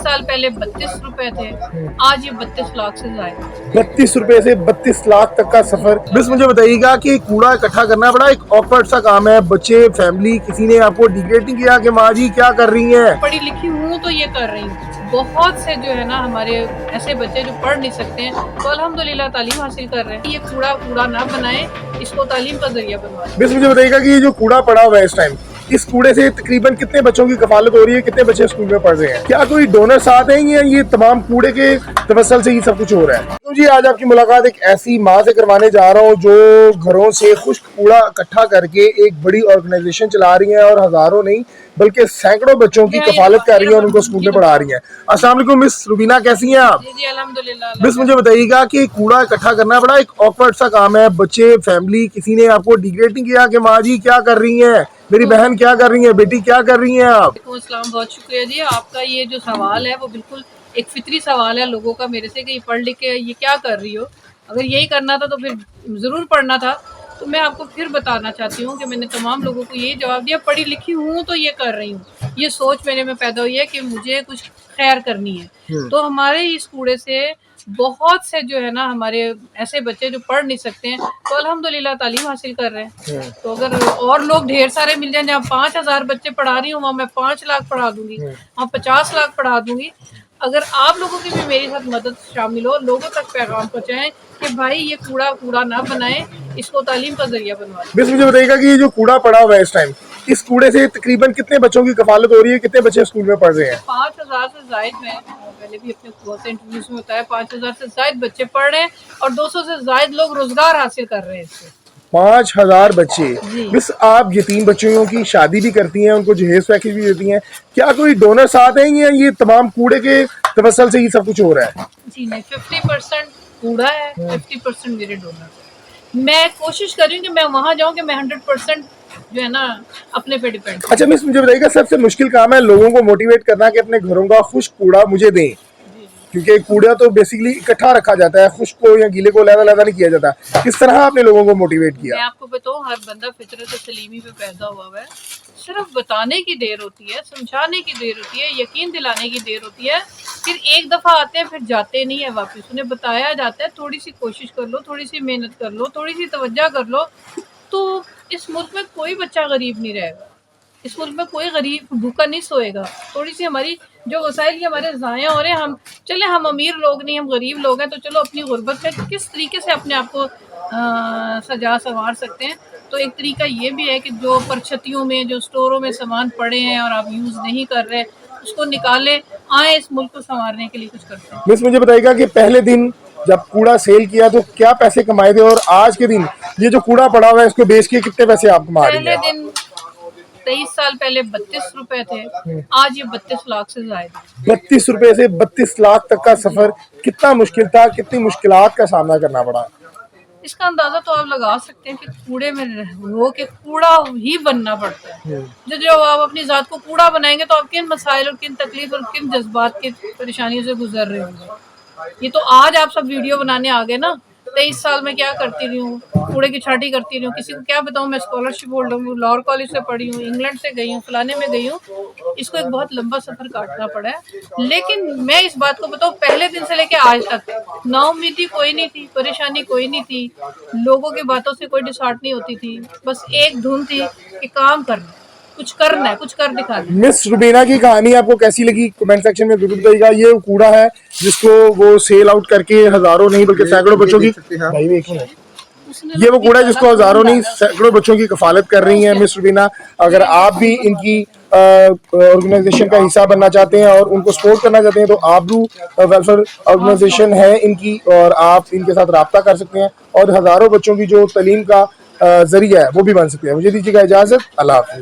साल पहले 32 रुपए थे, आज ये 32 लाख से ज्यादा। 32 रुपए से 32 लाख तक का सफर। बस मुझे बताइएगा कि कूड़ा इकट्ठा करना बड़ा एक ऑकवर्ड सा काम है। बच्चे, फैमिली, किसी ने आपको डिग्रेड नहीं किया कि माँ जी क्या कर रही हैं? पढ़ी लिखी हूँ तो ये कर रही हूँ। बहुत से जो है ना हमारे ऐसे बच्चे जो पढ़ नहीं सकते हैं, तो अल्हम्दुलिल्लाह तालीम हासिल कर रहे हैं। ये कूड़ा ना बनाए, इसको तालीम का जरिया बनवाएं। बस मुझे बताइएगा कि ये जो कूड़ा पड़ा हुआ है इस टाइम, इस कूड़े से तकरीबन कितने बच्चों की कफालत हो रही है? कितने बच्चे स्कूल में पढ़ रहे हैं? क्या कोई डोनर साथ हैं या ये तमाम कूड़े के तवसल से ही सब कुछ हो रहा है? तो जी आज आपकी मुलाकात एक ऐसी माँ से करवाने जा रहा हूँ जो घरों से खुश्क कूड़ा इकट्ठा करके एक बड़ी ऑर्गेनाइजेशन चला रही है और हजारों नहीं बल्कि सैकड़ों बच्चों की कफालत कर रही है और उनको स्कूल में पढ़ा रही है। अस्सलाम वालेकुम मिस रुबीना, कैसी हैं आप? जी अल्हम्दुलिल्लाह। बस मुझे बताइएगा कि कूड़ा इकट्ठा करना बड़ा एक ऑकवर्ड सा काम है। बच्चे, फैमिली, किसी ने आपको डिग्रेड नहीं किया कि माँ जी क्या कर रही हैं, मेरी बहन क्या कर रही है, बेटी क्या कर रही हैं आप? अस्सलाम, बहुत शुक्रिया जी। आपका ये जो सवाल है वो बिल्कुल एक फितरी सवाल है लोगों का मेरे से कि पढ़ लिख के ये क्या कर रही हो। अगर यही करना था तो फिर ज़रूर पढ़ना था। तो मैं आपको फिर बताना चाहती हूँ कि मैंने तमाम लोगों को यही जवाब दिया, पढ़ी लिखी हूँ तो ये कर रही हूँ। ये सोच मेरे में पैदा हुई है कि मुझे कुछ खैर करनी है। तो हमारे इस कूड़े से बहुत से जो है ना हमारे ऐसे बच्चे जो पढ़ नहीं सकते हैं, तो अल्हम्दुलिल्लाह तालीम हासिल कर रहे हैं। तो अगर और लोग ढेर सारे मिल जाएं, जहाँ 5000 बच्चे पढ़ा रही हूँ वहाँ मैं 5 लाख पढ़ा दूंगी, वहाँ 50 लाख पढ़ा दूंगी। अगर आप लोगों की भी मेरी साथ मदद शामिल हो, लोगों तक पैगाम पहुँचाएं कि भाई ये कूड़ा ना बनाए, इसको तालीम का जरिया बनवाएं। बस मुझे बताइएगा कि ये जो कूड़ा पड़ा हुआ है इस टाइम, इस कूड़े से तकरीबन कितने बच्चों की कफालत हो रही है? कितने बच्चे स्कूल में पढ़ रहे हैं? 5000 से जायद में, पहले भी अपने बहुत से इंटरव्यूज में बताया, 5000 से जायद बच्चे पढ़ रहे हैं और 200 से जायद लोग रोजगार हासिल कर रहे हैं इससे। 5000 बच्चे। बस आप यतीम बच्चों की शादी भी करती हैं, उनको जहेज पैकेज भी देती हैं। क्या कोई डोनर साथ हैं या ये तमाम कूड़े के तवसल से ही सब कुछ हो रहा है? जी नहीं, 50% कूड़ा है, 50% मेरे डोनर। मैं कोशिश कर रही हूँ कि मैं वहाँ जाऊँ कि मैं 100% जो है ना अपने पे डिपेंड। अच्छा मिस, मुझे बताइएगा सबसे मुश्किल काम है लोगों को मोटिवेट करना कि अपने घरों का खुश्क कूड़ा मुझे दें, क्योंकि कूड़ा तो बेसिकली इकट्ठा रखा जाता है, खुश्क को या गीले को अलग-अलग नहीं किया जाता। किस तरह आपने लोगों को मोटिवेट किया? मैं आपको बताऊं, हर बंदा फितरत सलीमी पे पैदा हुआ है। सिर्फ बताने की देर होती है, समझाने की देर होती है, यकीन दिलाने की देर होती है। फिर एक दफ़ा आते हैं, फिर जाते नहीं है वापस। उन्हें बताया जाता है थोड़ी सी कोशिश कर लो, थोड़ी सी मेहनत कर लो, थोड़ी सी तवज्जो कर लो, तो इस मुल्क में कोई बच्चा गरीब नहीं रहेगा। इस मुल्क में कोई गरीब भूखा नहीं सोएगा। थोड़ी सी हमारी जो वसाइल के हमारे ज़ाया हो रहे हैं, हम अमीर लोग नहीं, हम गरीब लोग हैं, तो चलो अपनी गुर्बत में किस तरीके से अपने आप को सजा संवार सकते हैं। तो एक तरीका ये भी है कि जो परछतियों में, जो स्टोरों में सामान पड़े हैं और आप यूज़ नहीं कर रहे, उसको निकालें, आए इस मुल्क को संवारने के लिए कुछ करते हैं। मिस मुझे बताइएगा कि पहले दिन जब कूड़ा सेल किया तो क्या पैसे कमाए थे, और आज के दिन ये जो कूड़ा पड़ा हुआ है इसको बेच के कितने पैसे आप कमा रही हैं? पहले दिन 23 साल पहले 32 रुपए थे, आज ये 32 लाख से ज्यादा। 32 रुपए से 32 लाख तक का सफर कितना मुश्किल था, कितनी मुश्किलात का सामना करना पड़ा? इसका अंदाजा तो आप लगा सकते हैं कि कूड़े में रो के कूड़ा ही बनना पड़ता है। जब आप अपनी जात को कूड़ा बनाएंगे तो आप किन मसाइल और किन तकलीफ और किन जज्बात की परेशानियों से गुजर रहे होंगे। ये तो आज आप सब वीडियो बनाने आ गए ना। 23 साल में क्या करती रही हूँ, कूड़े की छांटी करती रही हूँ। किसी को क्या बताऊँ, मैं स्कॉलरशिप होल्डर हूँ, लाहौर कॉलेज से पढ़ी हूँ, इंग्लैंड से गई हूँ, फलाने में गई हूँ। इसको एक बहुत लंबा सफर काटना पड़ा है। लेकिन मैं इस बात को बताऊँ, पहले दिन से लेके आज तक नाउम्मीदी कोई नहीं थी, परेशानी कोई नहीं थी, लोगों की बातों से कोई डिसहार्ट नहीं होती थी। बस एक धुन थी कि काम करना, कुछ करना है, कुछ कर दिखाना। मिस रुबीना की कहानी आपको कैसी लगी कमेंट सेक्शन में जरूर बताइएगा। ये कूड़ा है जिसको वो सेल आउट करके हजारों नहीं बल्कि सैकड़ों बच्चों की, भाई एक मिनट, ये वो कूड़ा है जिसको हजारों नहीं सैकड़ों बच्चों की कफालत कर रही हैं मिस रुबीना। अगर आप भी इनकी ऑर्गेनाइजेशन का हिस्सा बनना चाहते हैं और उनको सपोर्ट करना चाहते हैं तो आबरू वेलफेयर ऑर्गेनाइजेशन है इनकी, और आप इनके साथ रब्ता कर सकते हैं और हजारों बच्चों की जो तालीम का जरिया है वो भी बन सकते हैं। मुझे दीजिएगा इजाजत, अल्लाह हाफिज।